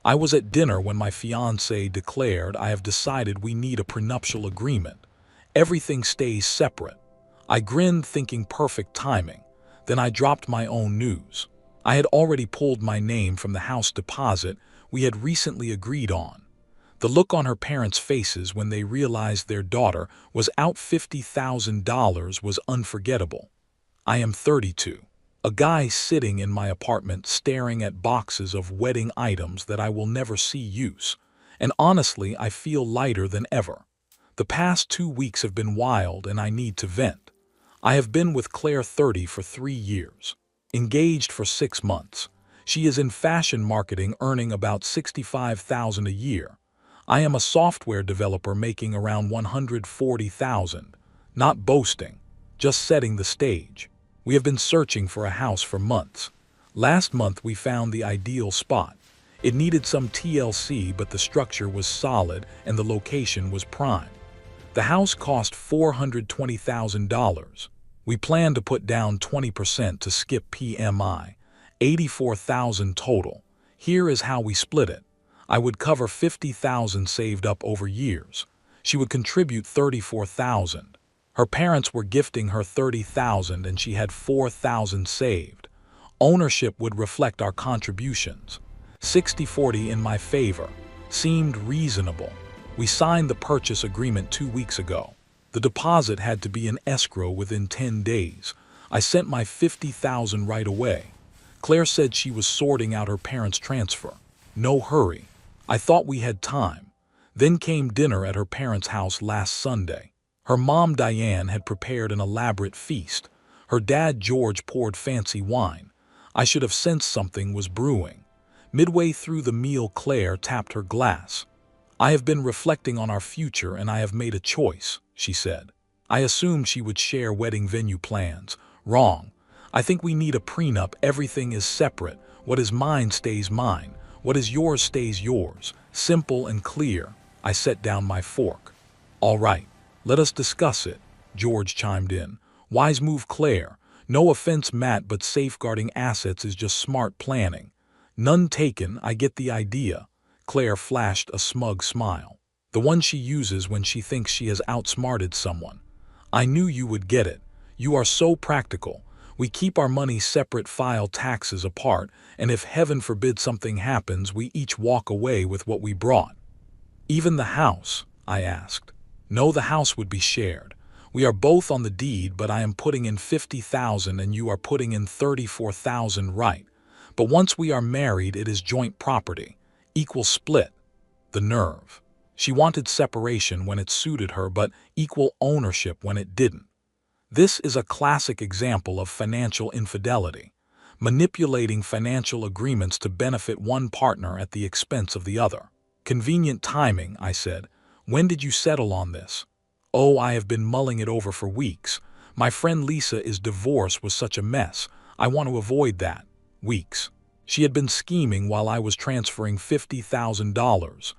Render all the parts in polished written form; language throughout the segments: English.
I was at dinner when my fiancée declared, "I have decided we need a prenuptial agreement. Everything stays separate." I grinned, thinking perfect timing. Then I dropped my own news. I had already pulled my name from the house deposit we had recently agreed on. The look on her parents' faces when they realized their daughter was out $50,000 was unforgettable. I am 32. A guy sitting in my apartment staring at boxes of wedding items that I will never see use. And honestly, I feel lighter than ever. The past 2 weeks have been wild and I need to vent. I have been with Claire 30 for 3 years. Engaged for 6 months. She is in fashion marketing earning about $65,000 a year. I am a software developer making around $140,000. Not boasting, just setting the stage. We have been searching for a house for months. Last month we found the ideal spot. It needed some TLC, but the structure was solid and the location was prime. The house cost $420,000. We plan to put down 20% to skip PMI, $84,000 total. Here is how we split it. I would cover $50,000 saved up over years. She would contribute $34,000. Her parents were gifting her $30,000 and she had $4,000 saved. Ownership would reflect our contributions. 60-40 in my favor. Seemed reasonable. We signed the purchase agreement 2 weeks ago. The deposit had to be in escrow within 10 days. I sent my $50,000 right away. Claire said she was sorting out her parents' transfer. No hurry. I thought we had time. Then came dinner at her parents' house last Sunday. Her mom Diane had prepared an elaborate feast. Her dad George poured fancy wine. I should have sensed something was brewing. Midway through the meal, Claire tapped her glass. "I have been reflecting on our future and I have made a choice," she said. I assumed she would share wedding venue plans. Wrong. I think we need a prenup. Everything is separate. What is mine stays mine. What is yours stays yours. Simple and clear. I set down my fork. "All right, let us discuss it," George chimed in. "Wise move, Claire. No offense, Matt, but safeguarding assets is just smart planning." "None taken, I get the idea." Claire flashed a smug smile. The one she uses when she thinks she has outsmarted someone. "I knew you would get it. You are so practical. We keep our money separate, file taxes apart, and if heaven forbid something happens, we each walk away with what we brought." "Even the house?" I asked. "No, the house would be shared. We are both on the deed, but I am putting in $50,000 and you are putting in $34,000, right? But once we are married, it is joint property. Equal split." The nerve. She wanted separation when it suited her, but equal ownership when it didn't. This is a classic example of financial infidelity. Manipulating financial agreements to benefit one partner at the expense of the other. "Convenient timing," I said. "When did you settle on this?" "Oh, I have been mulling it over for weeks. My friend Lisa's divorce was such a mess. I want to avoid that." Weeks. She had been scheming while I was transferring $50,000.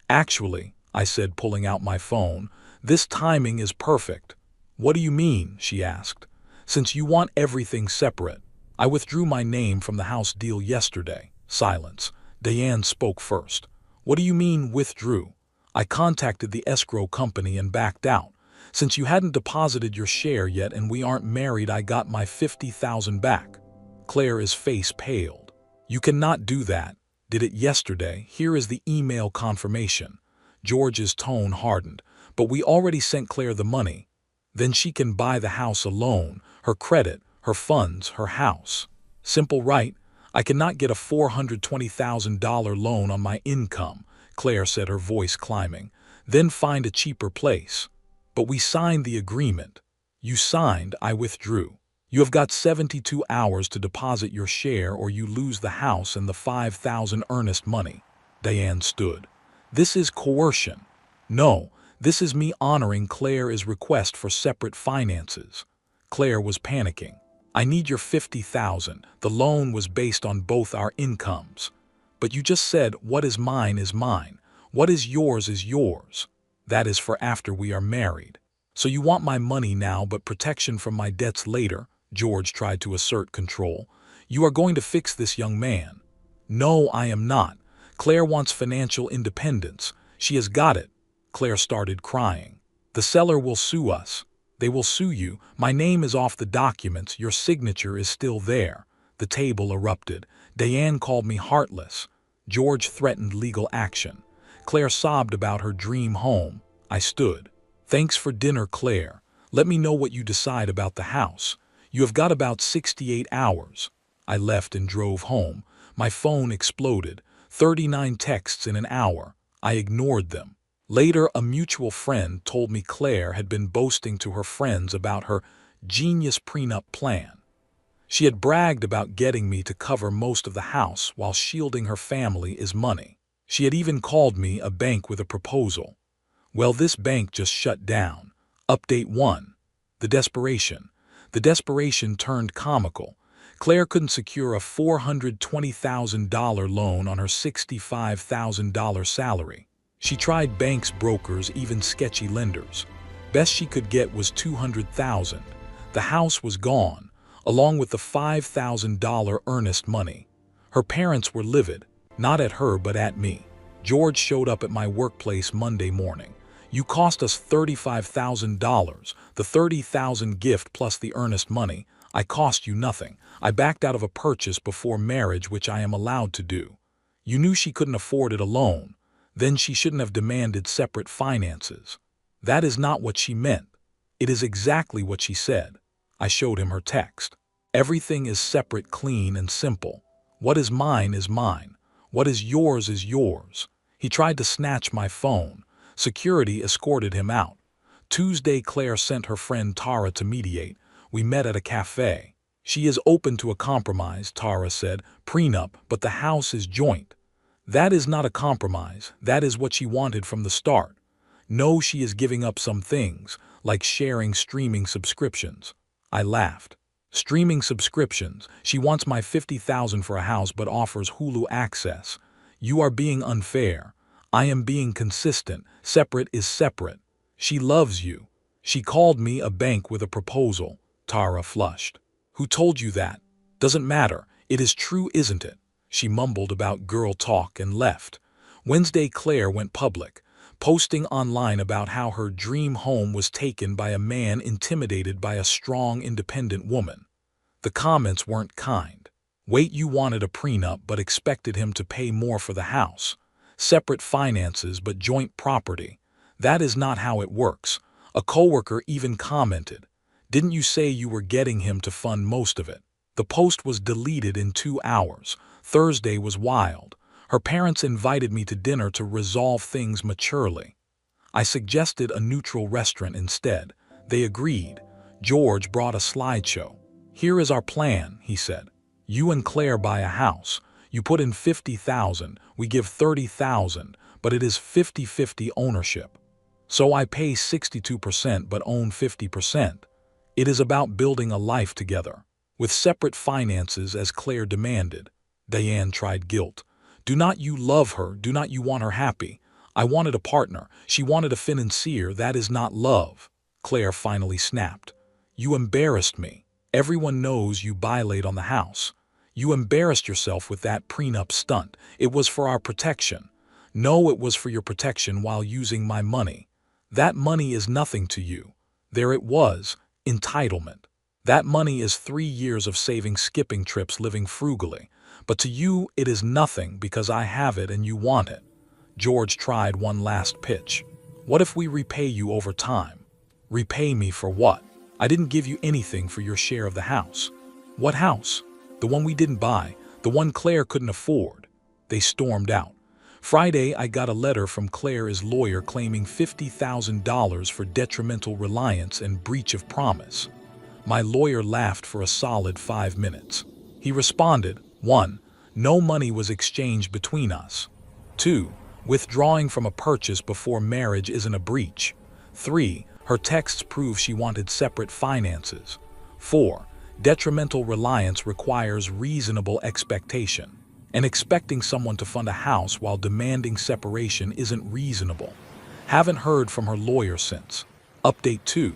"Actually," I said, pulling out my phone, "this timing is perfect." "What do you mean?" she asked. "Since you want everything separate. I withdrew my name from the house deal yesterday." Silence. Diane spoke first. "What do you mean, withdrew?" "I contacted the escrow company and backed out. Since you hadn't deposited your share yet and we aren't married, I got my $50,000 back." Claire's face paled. "You cannot do that. Did it yesterday. Here is the email confirmation." George's tone hardened. "But we already sent Claire the money. Then she can buy the house alone, her credit, her funds, her house. Simple, right? I cannot get a $420,000 loan on my income," Claire said, her voice climbing. "Then find a cheaper place." "But we signed the agreement." "You signed, I withdrew. You have got 72 hours to deposit your share or you lose the house and the $5,000 earnest money." Diane stood. "This is coercion." "No, this is me honoring Claire's request for separate finances." Claire was panicking. "I need your $50,000. The loan was based on both our incomes." "But you just said, what is mine is mine. What is yours is yours. That is for after we are married. So you want my money now but protection from my debts later?" George tried to assert control. "You are going to fix this young man." "No, I am not." Claire wants financial independence. She has got it. Claire started crying. The seller will sue us. They will sue you. My name is off the documents. Your signature is still there. The table erupted. Diane called me heartless. George threatened legal action. Claire sobbed about her dream home. I stood. Thanks for dinner, Claire. Let me know what you decide about the house. You have got about 68 hours. I left and drove home. My phone exploded. 39 texts in an hour. I ignored them. Later, a mutual friend told me Claire had been boasting to her friends about her genius prenup plan. She had bragged about getting me to cover most of the house while shielding her family as money. She had even called me a bank with a proposal. Well, this bank just shut down. Update 1. The desperation. The desperation turned comical. Claire couldn't secure a $420,000 loan on her $65,000 salary. She tried banks, brokers, even sketchy lenders. Best she could get was $200,000. The house was gone, along with the $5,000 earnest money. Her parents were livid, not at her but at me. George showed up at my workplace Monday morning. You cost us $35,000, the $30,000 gift plus the earnest money. I cost you nothing. I backed out of a purchase before marriage, which I am allowed to do. You knew she couldn't afford it alone. Then she shouldn't have demanded separate finances. That is not what she meant. It is exactly what she said. I showed him her text. Everything is separate, clean, and simple. What is mine is mine. What is yours is yours. He tried to snatch my phone. Security escorted him out. Tuesday, Claire sent her friend Tara to mediate. We met at a cafe. She is open to a compromise, Tara said. Prenup, but the house is joint. That is not a compromise. That is what she wanted from the start. No, she is giving up some things, like sharing streaming subscriptions. I laughed. Streaming subscriptions. She wants my $50,000 for a house but offers Hulu access. You are being unfair. I am being consistent. Separate is separate. She loves you. She called me a bank with a proposal. Tara flushed. Who told you that? Doesn't matter. It is true, isn't it? She mumbled about girl talk and left. Wednesday, Claire went public, posting online about how her dream home was taken by a man intimidated by a strong, independent woman. The comments weren't kind. Wait, you wanted a prenup but expected him to pay more for the house. Separate finances but joint property. That is not how it works. A coworker even commented, "Didn't you say you were getting him to fund most of it?" The post was deleted in 2 hours. Thursday was wild. Her parents invited me to dinner to resolve things maturely. I suggested a neutral restaurant instead. They agreed. George brought a slideshow. Here is our plan, he said. You and Claire buy a house. You put in $50,000, we give $30,000, but it is 50-50 ownership. So I pay 62% but own 50%. It is about building a life together, with separate finances as Claire demanded. Diane tried guilt. Do not you love her? Do not you want her happy? I wanted a partner. She wanted a financier. That is not love. Claire finally snapped. You embarrassed me. Everyone knows you violate on the house. You embarrassed yourself with that prenup stunt. It was for our protection. No, it was for your protection while using my money. That money is nothing to you. There it was, entitlement. That money is 3 years of saving, skipping trips, living frugally. But to you, it is nothing because I have it and you want it. George tried one last pitch. What if we repay you over time? Repay me for what? I didn't give you anything for your share of the house. What house? The one we didn't buy, the one Claire couldn't afford. They stormed out. Friday, I got a letter from Claire's lawyer claiming $50,000 for detrimental reliance and breach of promise. My lawyer laughed for a solid 5 minutes. He responded, 1. No money was exchanged between us. 2. Withdrawing from a purchase before marriage isn't a breach. 3. Her texts prove she wanted separate finances. 4. Detrimental reliance requires reasonable expectation. And expecting someone to fund a house while demanding separation isn't reasonable. Haven't heard from her lawyer since. Update 2.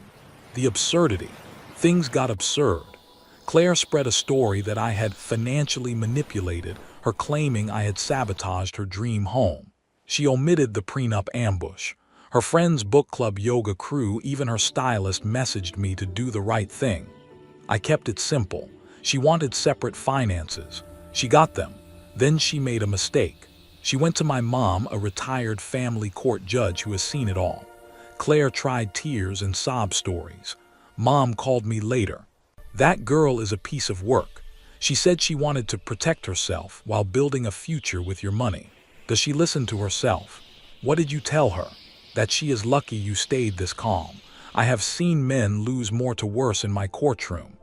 The absurdity. Things got absurd. Claire spread a story that I had financially manipulated her claiming I had sabotaged her dream home. She omitted the prenup ambush. Her friend's book club yoga crew, even her stylist messaged me to do the right thing. I kept it simple. She wanted separate finances. She got them. Then she made a mistake. She went to my mom, a retired family court judge who has seen it all. Claire tried tears and sob stories. Mom called me later. That girl is a piece of work. She said she wanted to protect herself while building a future with your money. Does she listen to herself? What did you tell her? That she is lucky you stayed this calm. I have seen men lose more to worse in my courtroom.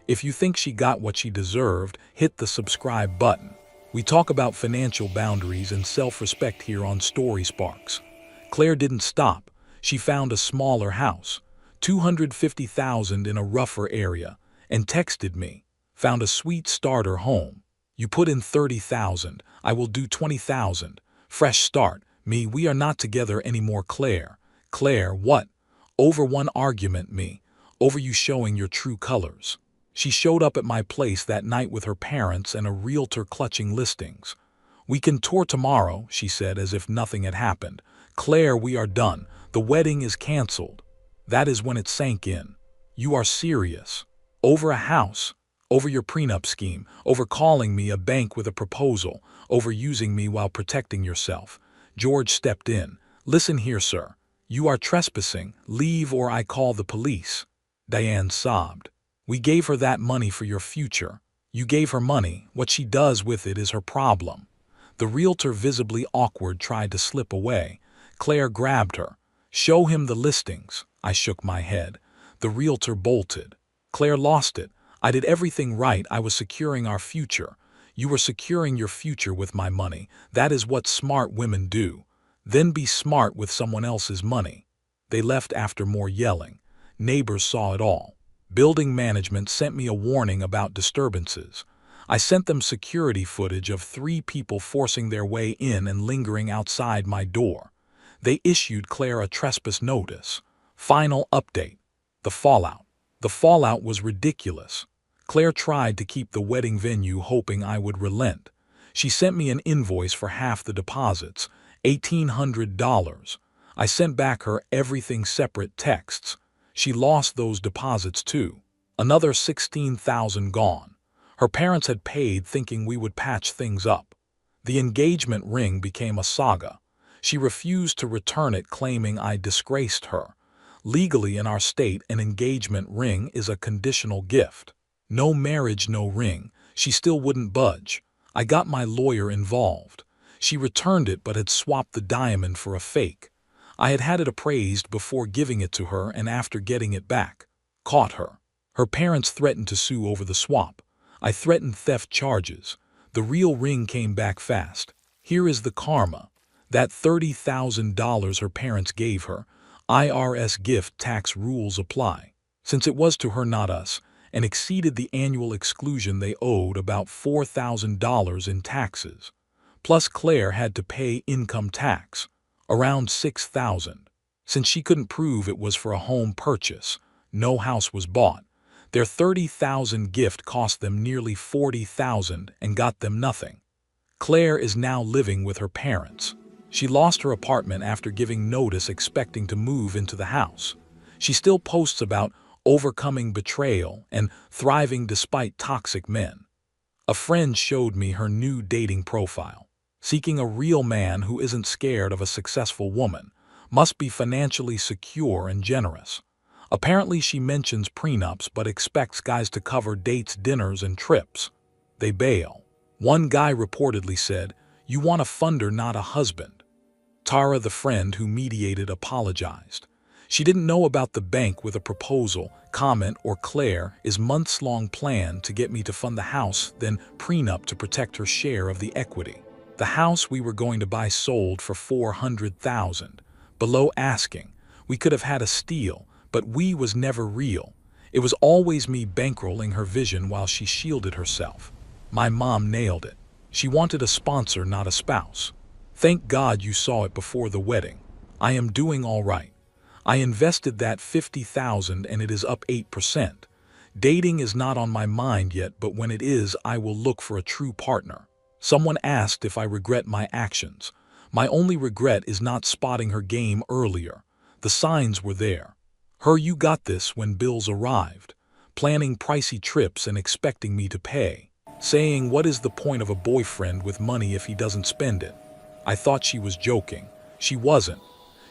If you think she got what she deserved, hit the subscribe button. We talk about financial boundaries and self-respect here on Story Sparks. Claire didn't stop. She found a smaller house, $250,000 in a rougher area, and texted me. Found a sweet starter home. You put in $30,000. I will do $20,000. Fresh start. Me, we are not together anymore, Claire. Claire, what? Over one argument, me. Over you showing your true colors. She showed up at my place that night with her parents and a realtor clutching listings. We can tour tomorrow, she said as if nothing had happened. Claire, we are done. The wedding is canceled. That is when it sank in. You are serious. Over a house. Over your prenup scheme. Over calling me a bank with a proposal. Over using me while protecting yourself. George stepped in. Listen here, sir. You are trespassing. Leave or I call the police. Diane sobbed. We gave her that money for your future. You gave her money. What she does with it is her problem. The realtor, visibly awkward, tried to slip away. Claire grabbed her. Show him the listings. I shook my head. The realtor bolted. Claire lost it. I did everything right. I was securing our future. You were securing your future with my money. That is what smart women do. Then be smart with someone else's money. They left after more yelling. Neighbors saw it all. Building management sent me a warning about disturbances. I sent them security footage of 3 people forcing their way in and lingering outside my door. They issued Claire a trespass notice. Final update. The fallout. The fallout was ridiculous. Claire tried to keep the wedding venue, hoping I would relent. She sent me an invoice for half the deposits, $1,800. I sent back her everything separate texts. She lost those deposits too. Another $16,000 gone. Her parents had paid thinking we would patch things up. The engagement ring became a saga. She refused to return it, claiming I disgraced her. Legally in our state, an engagement ring is a conditional gift. No marriage, no ring. She still wouldn't budge. I got my lawyer involved. She returned it but had swapped the diamond for a fake. I had had it appraised before giving it to her, and after getting it back, caught her. Her parents threatened to sue over the swap. I threatened theft charges. The real ring came back fast. Here is the karma. That $30,000 her parents gave her, IRS gift tax rules apply. Since it was to her, not us, and exceeded the annual exclusion, they owed about $4,000 in taxes. Plus Claire had to pay income tax, around $6,000. Since she couldn't prove it was for a home purchase, no house was bought. Their $30,000 gift cost them nearly $40,000 and got them nothing. Claire is now living with her parents. She lost her apartment after giving notice, expecting to move into the house. She still posts about overcoming betrayal and thriving despite toxic men. A friend showed me her new dating profile. Seeking a real man who isn't scared of a successful woman, must be financially secure and generous. Apparently she mentions prenups but expects guys to cover dates, dinners, and trips. They bail. One guy reportedly said, "You want a funder, not a husband." Tara, the friend who mediated, apologized. She didn't know about the bank with a proposal, comment, or Claire is months-long plan to get me to fund the house, then prenup to protect her share of the equity. The house we were going to buy sold for $400,000, below asking. We could have had a steal, but we was never real. It was always me bankrolling her vision while she shielded herself. My mom nailed it. She wanted a sponsor, not a spouse. Thank God you saw it before the wedding. I am doing all right. I invested that $50,000 and it is up 8%. Dating is not on my mind yet, but when it is, I will look for a true partner. Someone asked if I regret my actions. My only regret is not spotting her game earlier. The signs were there. Her "you got this" when bills arrived. Planning pricey trips and expecting me to pay. Saying, "What is the point of a boyfriend with money if he doesn't spend it?" I thought she was joking. She wasn't.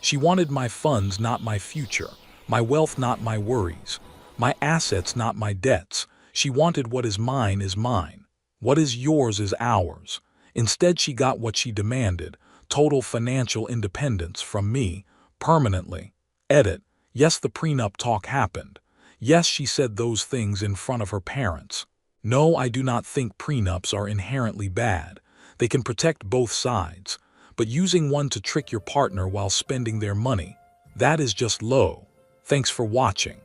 She wanted my funds, not my future. My wealth, not my worries. My assets, not my debts. She wanted what is mine is mine. What is yours is ours. Instead, she got what she demanded: total financial independence from me, permanently. Edit. Yes, the prenup talk happened. Yes, she said those things in front of her parents. No, I do not think prenups are inherently bad. They can protect both sides. But using one to trick your partner while spending their money, that is just low. Thanks for watching.